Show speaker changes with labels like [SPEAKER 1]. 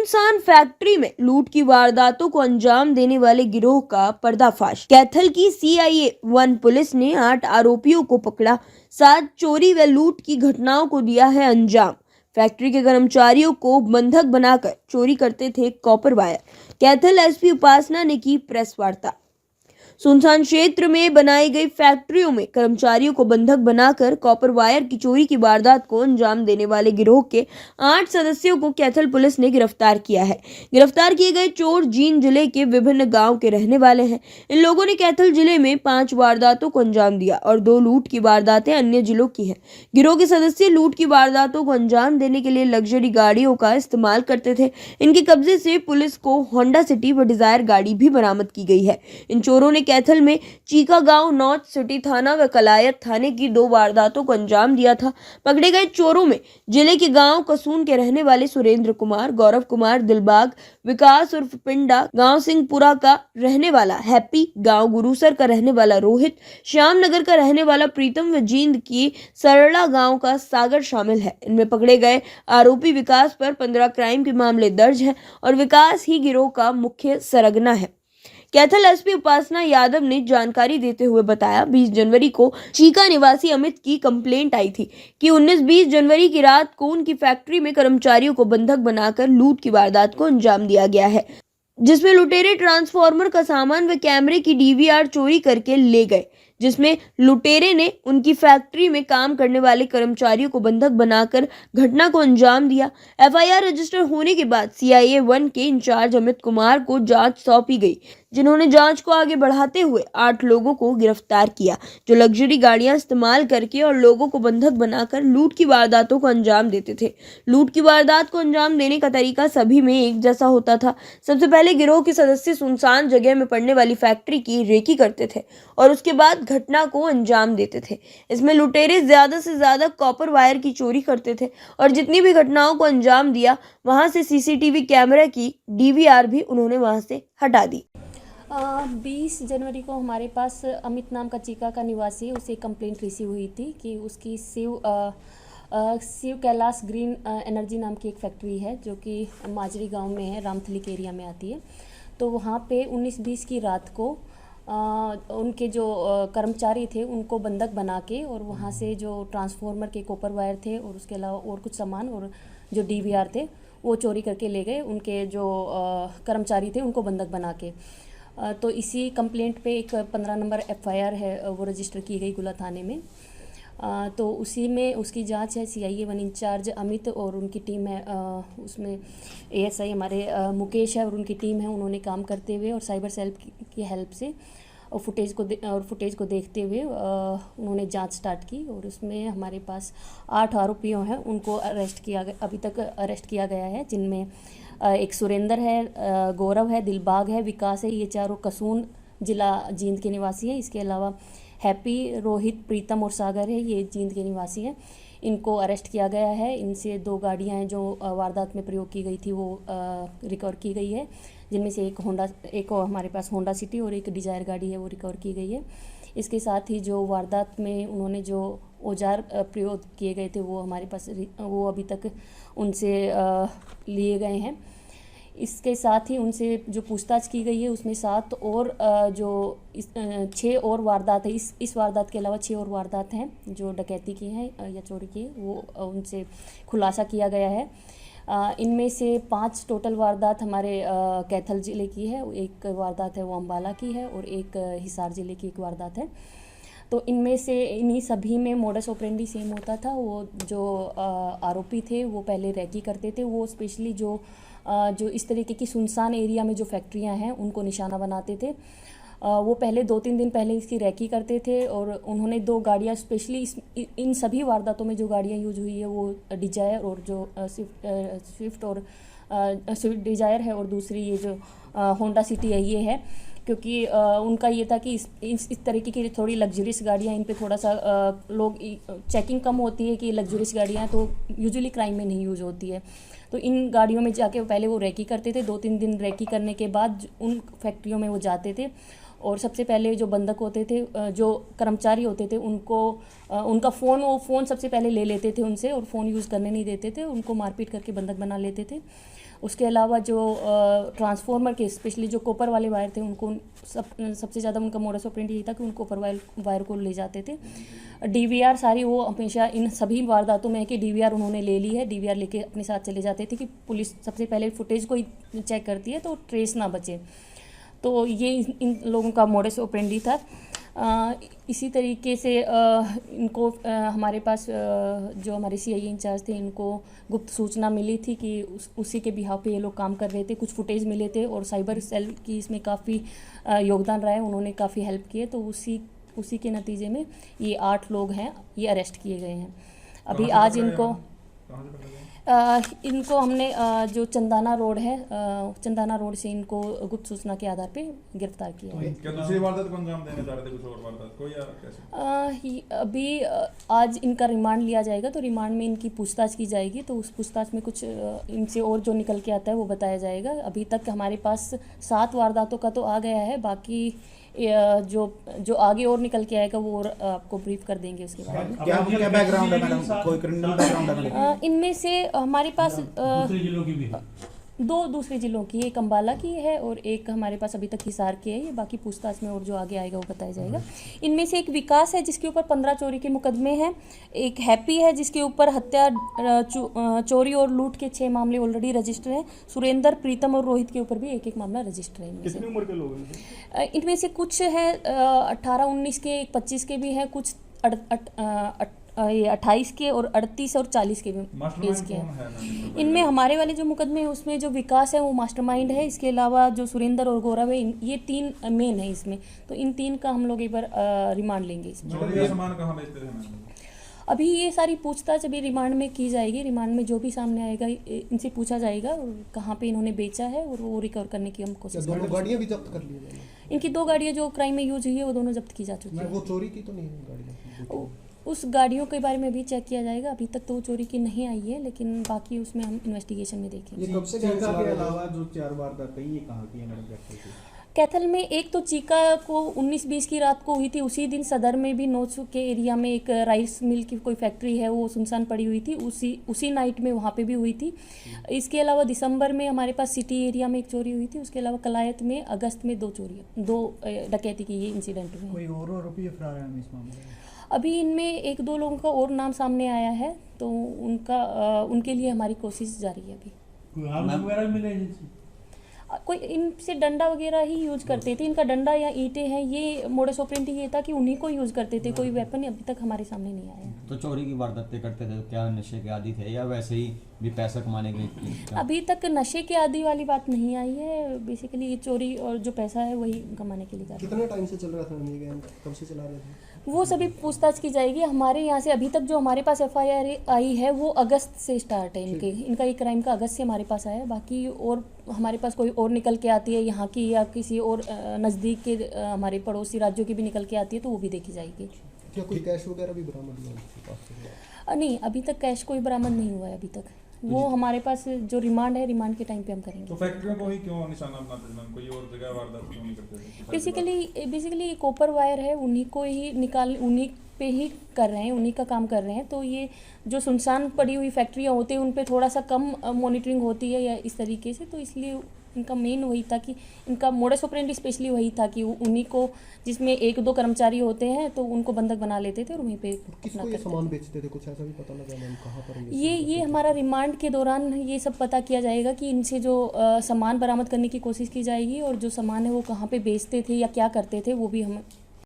[SPEAKER 1] सुनसान फैक्ट्री में लूट की वारदातों को अंजाम देने वाले गिरोह का पर्दाफाश। कैथल की CIA-1 पुलिस ने 8 आरोपियों को पकड़ा, 7 चोरी व लूट की घटनाओं को दिया है अंजाम। फैक्ट्री के कर्मचारियों को बंधक बनाकर चोरी करते थे कॉपर वायर। कैथल SP उपासना ने की प्रेस वार्ता। सुनसान क्षेत्र में बनाई गई फैक्ट्रियों में कर्मचारियों को बंधक बनाकर कॉपर वायर की चोरी की वारदात को अंजाम देने वाले गिरोह के 8 सदस्यों को कैथल पुलिस ने गिरफ्तार किया है। गिरफ्तार किए गए चोर जींद जिले के विभिन्न गांव के रहने वाले हैं। इन लोगों ने कैथल जिले में 5 वारदातों को अंजाम दिया और 2 लूट की वारदातें अन्य जिलों की हैं। गिरोह के सदस्य लूट की वारदातों को अंजाम देने के लिए लग्जरी गाड़ियों का इस्तेमाल करते थे। इनके कब्जे से पुलिस को होंडा सिटी व डिजायर गाड़ी भी बरामद की गई है। इन चोरों ने कैथल में चीका गांव, नॉर्थ सिटी थाना व कलायत थाने की 2 वारदातों को अंजाम दिया था। पकड़े गए चोरों में जिले के गांव कसून के रहने वाले सुरेंद्र कुमार, गौरव कुमार, दिलबाग, विकास उर्फ पिंडा, गांव सिंहपुरा का रहने वाला हैप्पी, गांव गुरुसर का रहने वाला रोहित, श्यामनगर का रहने वाला प्रीतम व जींद की सरला गांव का सागर शामिल है। इनमें पकड़े गए आरोपी विकास पर 15 क्राइम के मामले दर्ज हैं और विकास ही गिरोह का मुख्य सरगना है। कैथल SP उपासना यादव ने जानकारी देते हुए बताया, 20 जनवरी को चीका निवासी अमित की कंप्लेंट आई थी कि 19-20 जनवरी की रात को उनकी फैक्ट्री में कर्मचारियों को बंधक बनाकर लूट की वारदात को अंजाम दिया गया है, जिसमें लुटेरे ट्रांसफार्मर का सामान व कैमरे की DVR चोरी करके ले गए, जिसमें लुटेरे ने उनकी फैक्ट्री में काम करने वाले कर्मचारियों को बंधक बनाकर घटना को अंजाम दिया। FIR रजिस्टर होने के बाद CIA-1 के इंचार्ज अमित कुमार को जांच सौंपी गई, जिन्होंने जांच को आगे बढ़ाते हुए 8 लोगों को गिरफ्तार किया, जो लग्जरी गाड़ियां इस्तेमाल करके और लोगों को बंधक बनाकर लूट की वारदातों को अंजाम देते थे। लूट की वारदात को अंजाम देने का तरीका सभी में एक जैसा होता था। सबसे पहले गिरोह के सदस्य सुनसान जगह में पड़ने वाली फैक्ट्री की रेकी करते थे और उसके बाद घटना को अंजाम देते थे। इसमें लुटेरे ज्यादा से ज्यादा कॉपर वायर की चोरी करते थे और जितनी भी घटनाओं को अंजाम दिया, वहां से CCTV कैमरा की DVR भी उन्होंने वहां से हटा दी।
[SPEAKER 2] 20 जनवरी को हमारे पास अमित नाम का चीका का निवासी है, उसे कंप्लेंट रिसीव हुई थी कि उसकी शिव कैलाश ग्रीन एनर्जी नाम की एक फैक्ट्री है जो कि माजरी गांव में है, रामथली के एरिया में आती है। तो वहाँ पे 19-20 की रात को उनके जो कर्मचारी थे उनको बंधक बना के और वहाँ से जो ट्रांसफार्मर के कॉपर वायर थे और उसके अलावा और कुछ सामान और जो DVR थे वो चोरी करके ले गए। उनके जो कर्मचारी थे उनको बंधक बना के। तो इसी कंप्लेंट पे एक 15 नंबर FIR है, वो रजिस्टर की गई गुला थाने में। तो उसी में उसकी जांच है। CIA-1 इंचार्ज अमित और उनकी टीम है, उसमें ASI हमारे मुकेश है और उनकी टीम है। उन्होंने काम करते हुए और साइबर सेल की हेल्प से और फुटेज को देखते हुए उन्होंने जांच स्टार्ट की और उसमें हमारे पास 8 आरोपियों हैं, उनको अभी तक अरेस्ट किया गया है, जिनमें एक सुरेंद्र है, गौरव है, दिलबाग है, विकास है। ये चारों कसून जिला जींद के निवासी है। इसके अलावा हैप्पी, रोहित, प्रीतम और सागर है, ये जींद के निवासी हैं। इनको अरेस्ट किया गया है। इनसे 2 गाड़ियां हैं जो वारदात में प्रयोग की गई थी वो रिकवर की गई है, जिनमें से एक हमारे पास होंडा सिटी और एक डिजायर गाड़ी है, वो रिकवर की गई है। इसके साथ ही जो वारदात में उन्होंने जो औजार प्रयोग किए गए थे वो हमारे पास वो अभी तक उनसे लिए गए हैं। इसके साथ ही उनसे जो पूछताछ की गई है उसमें 7 और 6 और वारदात है। इस वारदात के अलावा 6 और वारदात हैं जो डकैती की हैं या चोरी की, वो उनसे खुलासा किया गया है। इनमें से 5 टोटल वारदात हमारे कैथल ज़िले की है, एक वारदात है वो अम्बाला की है और एक हिसार ज़िले की एक वारदात है। तो इनमें से इन्हीं सभी में मोडस ऑपरेंडी सेम होता था। वो जो आरोपी थे वो पहले रैकी करते थे, वो स्पेशली जो इस तरीके की सुनसान एरिया में जो फैक्ट्रियां हैं उनको निशाना बनाते थे। वो पहले 2-3 दिन पहले इसकी रैकी करते थे और उन्होंने 2 गाड़ियां स्पेशली इन सभी वारदातों में जो गाड़ियां यूज हुई है वो डिजायर और जो स्विफ्ट डिजायर है और दूसरी ये जो होंडा सिटी है ये है, क्योंकि उनका ये था कि इस तरीके की थोड़ी लग्जरियस गाड़ियाँ, इन पे थोड़ा सा लोग चेकिंग कम होती है कि लग्जरियस गाड़ियाँ तो यूजुअली क्राइम में नहीं यूज होती है। तो इन गाड़ियों में जाके पहले वो रैकी करते थे। 2-3 दिन रैकी करने के बाद उन फैक्ट्रियों में वो जाते थे और सबसे पहले जो बंधक होते थे, जो कर्मचारी होते थे, उनको उनका फ़ोन सबसे पहले ले लेते थे उनसे और फ़ोन यूज़ करने नहीं देते थे, उनको मारपीट करके बंधक बना लेते थे। उसके अलावा जो ट्रांसफार्मर के स्पेशली जो कॉपर वाले वायर थे उनको सबसे ज़्यादा उनका मोडस ऑपरेंडी ये था कि उन कॉपर वायर को ले जाते थे। डीवीआर सारी वो हमेशा इन सभी वारदातों में है कि डीवीआर उन्होंने ले ली है, डीवीआर लेके अपने साथ चले जाते थे कि पुलिस सबसे पहले फुटेज को ही चेक करती है तो ट्रेस ना बचे। तो ये इन लोगों का मोडस ऑपरेंडी था। इसी तरीके से इनको हमारे पास जो हमारे सीआईए इंचार्ज थे इनको गुप्त सूचना मिली थी कि उसी के बिहाव पे ये लोग काम कर रहे थे। कुछ फुटेज मिले थे और साइबर सेल की इसमें काफ़ी योगदान रहा है, उन्होंने काफ़ी हेल्प किए। तो उसी के नतीजे में ये 8 लोग हैं, ये अरेस्ट किए गए हैं। अभी आज इनको हमने जो चंदाना रोड है, चंदाना रोड से इनको गुप्त सूचना के आधार पे गिरफ्तार किया है।
[SPEAKER 3] क्या दूसरी वारदात को अंजाम देने जा रहे थे, कुछ और वारदात को या कैसे?
[SPEAKER 2] अभी आज इनका रिमांड लिया जाएगा, तो रिमांड में इनकी पूछताछ की जाएगी। तो उस पूछताछ में कुछ इनसे और जो निकल के आता है वो बताया जाएगा। अभी तक हमारे पास 7 वारदातों का तो आ गया है, बाकी जो आगे और निकल के आएगा वो और आपको ब्रीफ कर देंगे उसके बारे में।
[SPEAKER 4] क्या बैकग्राउंड है मैडम, कोई क्रिमिनल बैकग्राउंड है?
[SPEAKER 2] इनमें से हमारे पास
[SPEAKER 5] दूसरे जिलों की भी है।
[SPEAKER 2] 2 दूसरे जिलों की, एक अम्बाला की है और एक हमारे पास अभी तक हिसार की है। ये बाकी पूछताछ में और जो आगे आएगा वो बताया जाएगा। इनमें से एक विकास है जिसके ऊपर 15 चोरी के मुकदमे हैं, एक हैप्पी है जिसके ऊपर हत्या, चोरी और लूट के 6 मामले ऑलरेडी रजिस्टर हैं। सुरेंद्र, प्रीतम और रोहित के ऊपर भी एक मामला रजिस्टर है।
[SPEAKER 3] कितनी उम्र के लोग हैं?
[SPEAKER 2] इनमें से कुछ है 18-19 के, 25 के भी हैं, कुछ 28 के और 38 और 40 के भी एज के हैं। इनमें हमारे वाले जो मुकदमे हैं उसमें जो विकास है वो मास्टरमाइंड है। इसके अलावा जो सुरेंद्र और गौरव है, ये 3 मेन है इसमें। तो इन 3 का हम लोग एक बार रिमांड लेंगे इसमें।
[SPEAKER 3] चोरी का सामान कहाँ बेचते थे?
[SPEAKER 2] अभी ये सारी पूछताछ अभी रिमांड में की जाएगी। रिमांड में जो भी सामने आएगा इनसे पूछा जाएगा और कहाँ पे इन्होंने बेचा है और वो रिकवर करने की हम कोशिश करेंगे।
[SPEAKER 4] दोनों गाड़ियाँ भी जब्त कर ली गई?
[SPEAKER 2] इनकी 2 गाड़ियाँ जो क्राइम में यूज हुई है वो दोनों जब्त की जा चुकी है।
[SPEAKER 4] वो चोरी की तो नहीं है गाड़ियाँ?
[SPEAKER 2] उस गाड़ियों के बारे में भी चेक किया जाएगा। अभी तक तो वो चोरी की नहीं आई है, लेकिन बाकी उसमें हम इन्वेस्टिगेशन में देखेंगे।
[SPEAKER 4] ये कब से
[SPEAKER 5] चीका के अलावा जो 4 वारदात कही, ये कहाँ की है मैडम?
[SPEAKER 2] कैथल में एक तो चीका को 19-20 की रात को हुई थी। उसी दिन सदर में भी नोच के एरिया में एक राइस मिल की कोई फैक्ट्री है, वो सुनसान पड़ी हुई थी। उसी नाइट में वहाँ पे भी हुई थी। इसके अलावा दिसंबर में हमारे पास सिटी एरिया में एक चोरी हुई थी। उसके अलावा कलायत में अगस्त में 2 डकैती की ये इंसिडेंट हुए।
[SPEAKER 5] कोई और आरोपी फरार है इस मामले में?
[SPEAKER 2] अभी इनमें 1-2 लोगों का और नाम सामने आया है, तो उनके लिए हमारी कोशिश जारी है। अभी
[SPEAKER 5] कोई आरोप वगैरह मिले इनसे?
[SPEAKER 2] कोई इनसे डंडा वगैरह ही यूज करते थे। इनका डंडा या ईंटें हैं, ये मोडस ऑपरेंडी ये था कि उन्हीं को यूज करते थे। कोई वेपन अभी तक हमारे सामने नहीं आया।
[SPEAKER 6] तो चोरी की वारदातें करते थे तो क्या नशे के आदी थे या वैसे ही भी पैसा कमाने के लिए?
[SPEAKER 2] अभी तक नशे के आदी वाली बात नहीं आई है। बेसिकली ये चोरी और जो पैसा है वही कमाने के लिए कर रहे हैं।
[SPEAKER 4] कितने टाइम से चल रहा था ये गैंग, कब से चला रहे थे?
[SPEAKER 2] वो सभी पूछताछ की जाएगी। हमारे यहाँ से अभी तक जो हमारे पास FIR आई है वो अगस्त से स्टार्ट है। इनका ये क्राइम का अगस्त से हमारे पास आया है। बाकी और हमारे पास कोई और निकल के आती है यहाँ की या किसी और नज़दीक के हमारे पड़ोसी राज्यों की भी निकल के आती है, तो वो भी देखी जाएगी।
[SPEAKER 4] क्या कोई कैश वगैरह भी बरामद हुआ?
[SPEAKER 2] नहीं, अभी तक कैश कोई बरामद नहीं हुआ है अभी तक। वो हमारे पास जो रिमांड है, रिमांड के टाइम पे हम करेंगे।
[SPEAKER 3] तो फैक्ट्रियों को ही क्यों निशाना बनाते थे? कोई और जगह वारदात क्यों नहीं करते थे?
[SPEAKER 2] बेसिकली कॉपर वायर है, उन्हीं को ही उन्हीं पे ही कर रहे हैं, उन्हीं का काम कर रहे हैं। तो ये जो सुनसान पड़ी हुई फैक्ट्रियाँ होती हैं उन पे थोड़ा सा कम मॉनिटरिंग होती है या इस तरीके से। तो इसलिए इनका मेन वही था कि इनका मोडस ऑपरेंडी स्पेशली वही था कि उन्हीं को, जिसमें 1-2 कर्मचारी होते हैं तो उनको बंधक बना लेते थे और वहीं पे
[SPEAKER 4] किसको ये सामान बेचते थे, कुछ ऐसा भी पता लगा मैम कहाँ पर?
[SPEAKER 2] ये हमारा रिमांड के दौरान ये सब पता किया जाएगा कि इनसे जो सामान बरामद करने की कोशिश की जाएगी और जो सामान है वो कहाँ पे बेचते थे या क्या करते थे, वो भी हम